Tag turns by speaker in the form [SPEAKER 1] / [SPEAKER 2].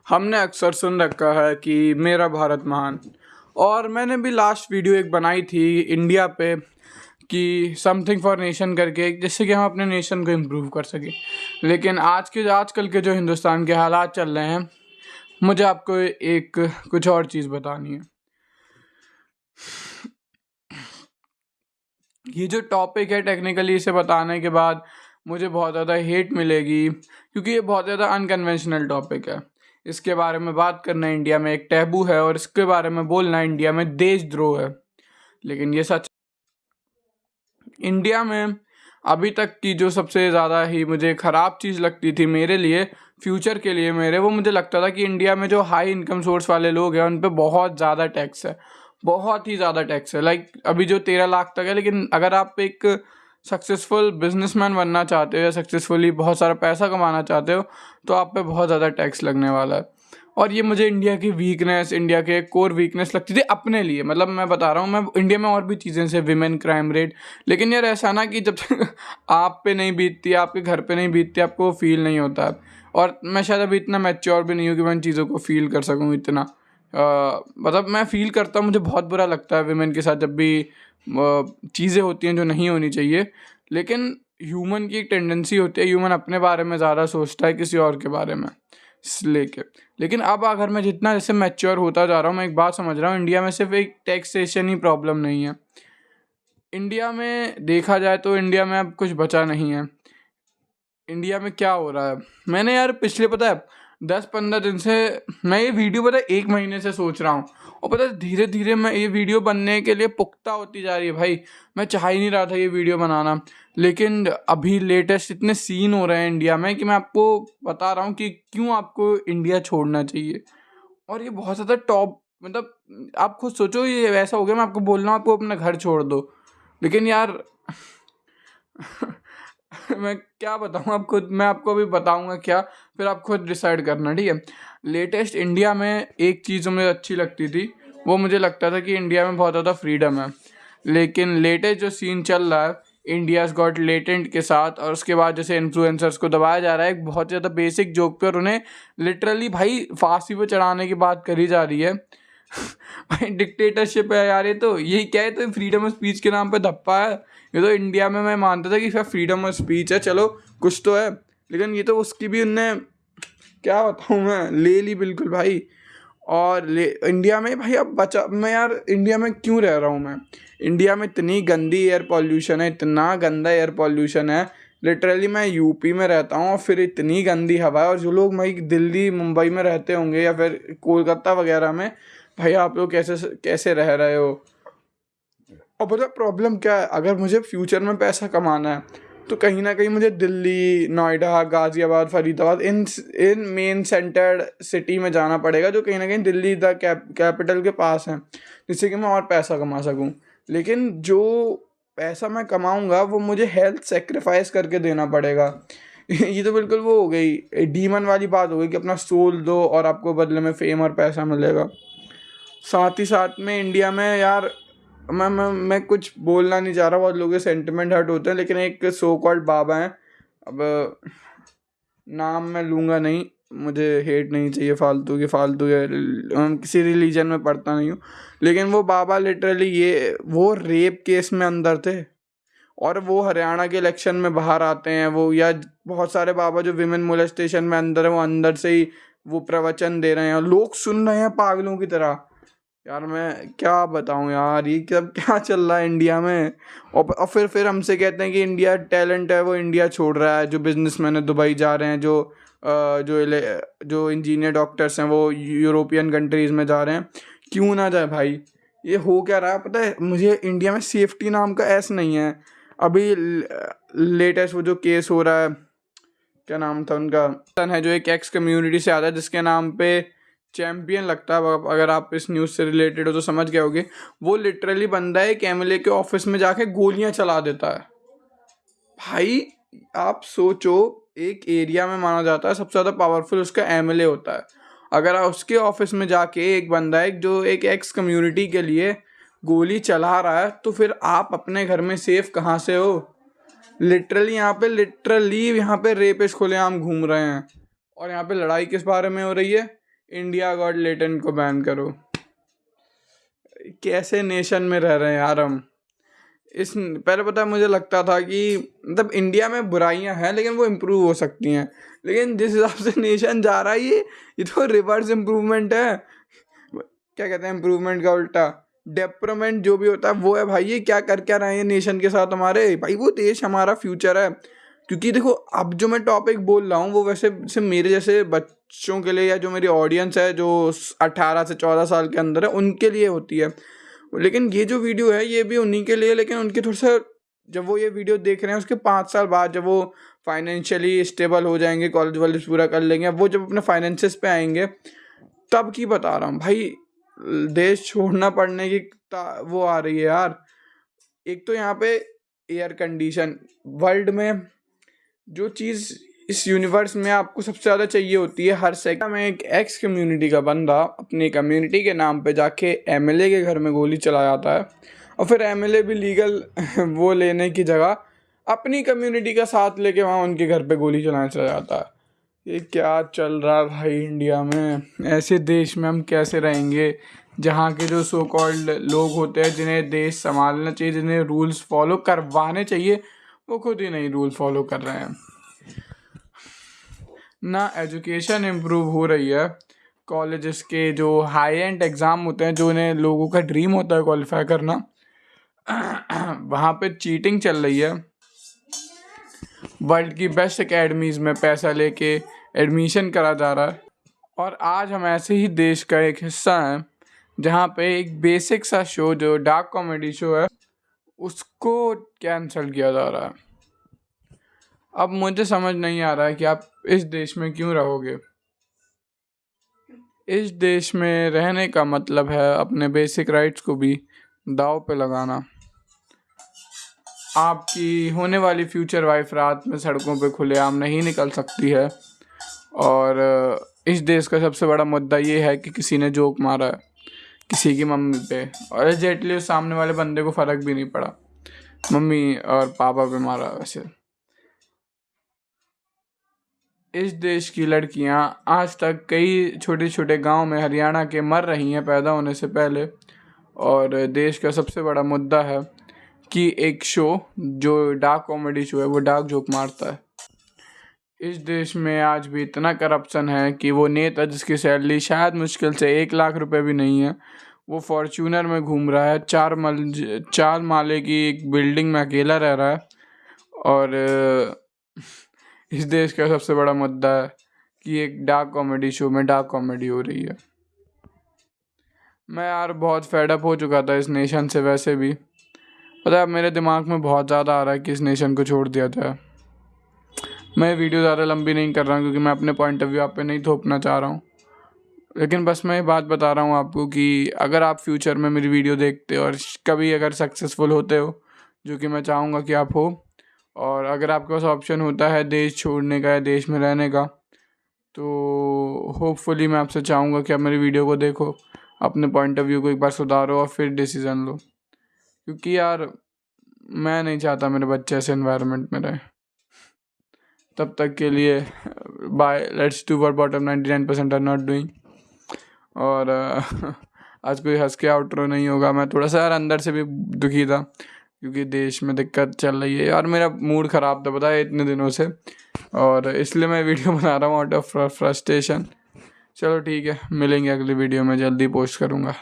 [SPEAKER 1] हमने अक्सर सुन रखा है कि मेरा भारत महान। और मैंने भी लास्ट वीडियो एक बनाई थी इंडिया पे कि समथिंग फॉर नेशन करके, जिससे कि हम अपने नेशन को इम्प्रूव कर सकें। लेकिन आजकल के जो हिंदुस्तान के हालात चल रहे हैं, मुझे आपको एक कुछ और चीज़ बतानी है। ये जो टॉपिक है, टेक्निकली इसे बताने के बाद मुझे बहुत ज़्यादा हेट मिलेगी, क्योंकि ये बहुत ज़्यादा अनकन्वेंशनल टॉपिक है। इसके बारे में बात करना इंडिया में एक टैबू है, और इसके बारे में बोलना इंडिया में देशद्रोह है। लेकिन ये सच। इंडिया में अभी तक की जो सबसे ज़्यादा ही मुझे ख़राब चीज़ लगती थी मेरे लिए, फ्यूचर के लिए मेरे, वो मुझे लगता था कि इंडिया में जो हाई इनकम सोर्स वाले लोग हैं उन पे बहुत ज़्यादा टैक्स है, बहुत ही ज़्यादा टैक्स है। लाइक अभी जो 13 लाख तक है, लेकिन अगर आप एक सक्सेसफुल बिजनेसमैन बनना चाहते हो या सक्सेसफुली बहुत सारा पैसा कमाना चाहते हो, तो आप पे बहुत ज़्यादा टैक्स लगने वाला है। और ये मुझे इंडिया की वीकनेस, इंडिया के कोर वीकनेस लगती थी अपने लिए। मतलब मैं बता रहा हूँ, मैं इंडिया में और भी चीज़ें से विमेन क्राइम रेट, लेकिन यार ऐसा ना कि जब तक आप पे नहीं बीतती, आपके घर पे नहीं बीतती, आपको फील नहीं होता है। और मैं शायद अभी इतना मैच्योर भी नहीं हूँ कि मैं इन चीज़ों को फील कर सकूँ इतना। मतलब मैं फील करता हूँ, मुझे बहुत बुरा लगता है विमेन के साथ जब भी चीज़ें होती हैं जो नहीं होनी चाहिए। लेकिन ह्यूमन की एक टेंडेंसी होती है, ह्यूमन अपने बारे में ज़्यादा सोचता है किसी और के बारे में लेके। लेकिन अब अगर मैं जितना जैसे मैच्योर होता जा रहा हूँ, मैं एक बात समझ रहा हूँ, इंडिया में सिर्फ एक टैक्सेशन ही प्रॉब्लम नहीं है। इंडिया में देखा जाए तो इंडिया में अब कुछ बचा नहीं है। इंडिया में क्या हो रहा है, मैंने यार पिछले पता है 10-15 दिन से मैं ये वीडियो पता है 1 महीने से सोच रहा हूँ। और पता है धीरे धीरे मैं ये वीडियो बनने के लिए पुख्ता होती जा रही है। भाई मैं चाह ही नहीं रहा था ये वीडियो बनाना, लेकिन अभी लेटेस्ट इतने सीन हो रहे हैं इंडिया में कि मैं आपको बता रहा हूँ कि क्यों आपको इंडिया छोड़ना चाहिए। और ये बहुत ज़्यादा टॉप, मतलब आप खुद सोचो, ये वैसा हो गया मैं आपको बोल रहा हूँ आपको अपना घर छोड़ दो। लेकिन यार मैं क्या बताऊँ आप खुद, मैं आपको अभी बताऊँगा क्या, फिर आप खुद डिसाइड करना, ठीक है। लेटेस्ट इंडिया में एक चीज़ मुझे अच्छी लगती थी, वो मुझे लगता था कि इंडिया में बहुत ज़्यादा फ्रीडम है। लेकिन लेटेस्ट जो सीन चल रहा है इंडियाज़ गॉट लेटेंट के साथ, और उसके बाद जैसे इन्फ्लुएंसर्स को दबाया जा रहा है एक बहुत ज़्यादा बेसिक जोक पे, और उन्हें लिटरली भाई फांसी पे चढ़ाने की बात करी जा रही है। भाई डिक्टेटरशिप है यार, ये तो यही क्या है, तो फ्रीडम ऑफ स्पीच के नाम पे धप्पा है। ये तो इंडिया में मैं मानता था कि फ्रीडम ऑफ स्पीच है, चलो कुछ तो है, लेकिन ये तो उसकी भी उनने, क्या बताऊँ मैं, ले ली बिल्कुल भाई। और इंडिया में भाई अब बचा, मैं यार इंडिया में क्यों रह रहा हूँ मैं। इंडिया में इतनी गंदी एयर पॉल्यूशन है, इतना गंदा एयर पॉल्यूशन है। लिटरली मैं यूपी में रहता हूँ और फिर इतनी गंदी हवा है। और जो लोग भाई दिल्ली मुंबई में रहते होंगे या फिर कोलकाता वगैरह में, भाई आप लोग कैसे कैसे रह रहे हो। और पता प्रॉब्लम क्या है, अगर मुझे फ्यूचर में पैसा कमाना है तो कहीं ना कहीं मुझे दिल्ली, नोएडा, गाज़ियाबाद, फरीदाबाद, इन मेन सेंटर सिटी में जाना पड़ेगा, जो कहीं ना कहीं दिल्ली द कैपिटल के पास है, जिससे कि मैं और पैसा कमा सकूं। लेकिन जो पैसा मैं कमाऊंगा वो मुझे हेल्थ सेक्रीफाइस करके देना पड़ेगा। ये तो बिल्कुल वो हो गई, डीमन वाली बात हो गई कि अपना सोल दो और आपको बदले में फेम और पैसा मिलेगा। साथ ही साथ में इंडिया में यार, मैं कुछ बोलना नहीं चाह रहा, बहुत लोगों के सेंटिमेंट हर्ट होते हैं, लेकिन एक सो कॉल्ड बाबा हैं, अब नाम मैं लूँगा नहीं, मुझे हेट नहीं चाहिए फालतू की, फालतू है, किसी रिलीजन में पढ़ता नहीं हूँ, लेकिन वो बाबा लिटरली ये वो रेप केस में अंदर थे, और वो हरियाणा के इलेक्शन में बाहर आते हैं वो। या बहुत सारे बाबा जो विमेन मोलेस्टेशन में अंदर है, वो अंदर से ही वो प्रवचन दे रहे हैं और लोग सुन रहे हैं पागलों की तरह। यार मैं क्या बताऊं यार, ये क्या चल रहा है इंडिया में। और फिर हमसे कहते हैं कि इंडिया टैलेंट है, वो इंडिया छोड़ रहा है। जो बिजनेसमैन है दुबई जा रहे हैं, जो इंजीनियर डॉक्टर्स हैं वो यूरोपियन कंट्रीज़ में जा रहे हैं। क्यों ना जाए भाई, ये हो क्या रहा है पता है मुझे, इंडिया में सेफ्टी नाम का ऐसा नहीं है। अभी लेटेस्ट वो जो केस हो रहा है, क्या नाम था उनका, है जो एक एक्स कम्युनिटी से आता है जिसके नाम पे चैम्पियन लगता है, अगर आप इस न्यूज़ से रिलेटेड हो तो समझ गए होगे। वो लिटरली बंदा है एक एमएलए के ऑफिस में जाके गोलियां चला देता है। भाई आप सोचो, एक एरिया में माना जाता है सबसे ज़्यादा पावरफुल उसका एमएलए होता है, अगर आप उसके ऑफिस में जाके एक बंदा है जो एक एक्स कम्युनिटी के लिए गोली चला रहा है, तो फिर आप अपने घर में सेफ कहाँ से हो। लिटरली यहाँ पे रेपिस्ट खुलेआम घूम रहे हैं। और यहाँ पे लड़ाई किस बारे में हो रही है, इंडिया गॉट लेटेंट को बैन करो। कैसे नेशन में रह रहे हैं यार हम। पहले पता है मुझे लगता था कि मतलब इंडिया में बुराइयां हैं लेकिन वो इम्प्रूव हो सकती हैं, लेकिन जिस हिसाब से नेशन जा रहा है ये तो रिवर्स इम्प्रूवमेंट है। क्या कहते हैं इम्प्रूवमेंट का उल्टा डेवलपमेंट जो भी होता है वो है भाई। ये क्या कर क्या रहे हैं नेशन के साथ हमारे भाई। वो देश हमारा फ्यूचर है। क्योंकि देखो अब जो मैं टॉपिक बोल रहा हूँ वो वैसे सिर्फ मेरे जैसे बच्चों के लिए या जो मेरी ऑडियंस है जो 18 से 14 साल के अंदर है उनके लिए होती है, लेकिन ये जो वीडियो है ये भी उन्हीं के लिए। लेकिन उनके थोड़ा सा जब वो ये वीडियो देख रहे हैं उसके 5 साल बाद जब वो फाइनेंशियली स्टेबल हो जाएंगे, कॉलेज वॉलेज पूरा कर लेंगे, अब वो जब अपने फाइनेंसेस पे आएंगे तब की बता रहा हूँ भाई। देश छोड़ना पड़ने की वो आ रही है यार। एक तो यहाँ पे एयर कंडीशन, वर्ल्ड में जो चीज़ इस यूनिवर्स में आपको सबसे ज़्यादा चाहिए होती है हर सेकंड में, एक एक्स कम्युनिटी का बंदा अपनी कम्युनिटी के नाम पे जाके एमएलए के घर में गोली चला जाता है और फिर एमएलए भी लीगल वो लेने की जगह अपनी कम्युनिटी का साथ लेके वहाँ उनके घर पे गोली चलाने चला जाता है। ये क्या चल रहा है भाई इंडिया में। ऐसे देश में हम कैसे रहेंगे जहाँ के जो सो कॉल्ड लोग होते हैं जिन्हें देश संभालना चाहिए, जिन्हें रूल्स फॉलो करवाने चाहिए, वो खुद ही नहीं रूल फॉलो कर रहे हैं। ना एजुकेशन इम्प्रूव हो रही है। कॉलेजेस के जो हाई एंड एग्ज़ाम होते हैं जो इन्हें लोगों का ड्रीम होता है क्वालिफाई करना, वहाँ पे चीटिंग चल रही है। वर्ल्ड की बेस्ट एकेडमीज़ में पैसा लेके एडमिशन करा जा रहा है। और आज हम ऐसे ही देश का एक हिस्सा हैं जहाँ पे एक बेसिक सा शो जो डार्क कॉमेडी शो है उसको कैंसिल किया जा रहा है। अब मुझे समझ नहीं आ रहा है कि आप इस देश में क्यों रहोगे। इस देश में रहने का मतलब है अपने बेसिक राइट्स को भी दांव पे लगाना। आपकी होने वाली फ्यूचर वाइफ रात में सड़कों पे खुलेआम नहीं निकल सकती है। और इस देश का सबसे बड़ा मुद्दा ये है कि किसी ने जोक मारा है किसी की मम्मी पे और एग्जैक्टली उस सामने वाले बंदे को फ़र्क भी नहीं पड़ा, मम्मी और पापा पे मारा। वैसे इस देश की लड़कियां आज तक कई छोटे छोटे गांव में हरियाणा के मर रही हैं पैदा होने से पहले। और देश का सबसे बड़ा मुद्दा है कि एक शो जो डार्क कॉमेडी शो है वो डार्क जोक मारता है। इस देश में आज भी इतना करप्शन है कि वो नेता जिसकी सैलरी शायद मुश्किल से 1 लाख रुपए भी नहीं है, वो फॉर्च्यूनर में घूम रहा है, 4 माले की एक बिल्डिंग में अकेला रह रहा है। और इस देश का सबसे बड़ा मुद्दा है कि एक डार्क कॉमेडी शो में डार्क कॉमेडी हो रही है। मैं यार बहुत फेडअप हो चुका था इस नेशन से। वैसे भी पता है मेरे दिमाग में बहुत ज़्यादा आ रहा है कि इस नेशन को छोड़ दिया जाए। मैं वीडियो ज़्यादा लंबी नहीं कर रहा हूँ क्योंकि मैं अपने पॉइंट ऑफ व्यू आप पे नहीं थोपना चाह रहा हूँ, लेकिन बस मैं ये बात बता रहा हूँ आपको कि अगर आप फ्यूचर में मेरी वीडियो देखते हो और कभी अगर सक्सेसफुल होते हो, जो कि मैं चाहूँगा कि आप हो, और अगर आपके पास ऑप्शन होता है देश छोड़ने का या देश में रहने का, तो होपफुली मैं आपसे चाहूँगा कि आप मेरी वीडियो को देखो, अपने पॉइंट ऑफ व्यू को एक बार सुधारो और फिर डिसीज़न लो। क्योंकि यार मैं नहीं चाहता मेरे बच्चे ऐसे एनवायरनमेंट में रहे। तब तक के लिए bye, let's do what bottom 99% are not doing. और आज कोई हंस के आउटरो नहीं होगा। मैं थोड़ा सा यार अंदर से भी दुखी था क्योंकि देश में दिक्कत चल रही है यार। मेरा मूड ख़राब था पता है इतने दिनों से, और इसलिए मैं वीडियो बना रहा हूँ आउट ऑफ फ्रस्ट्रेशन। चलो ठीक है, मिलेंगे अगली वीडियो में, जल्दी पोस्ट करूँगा।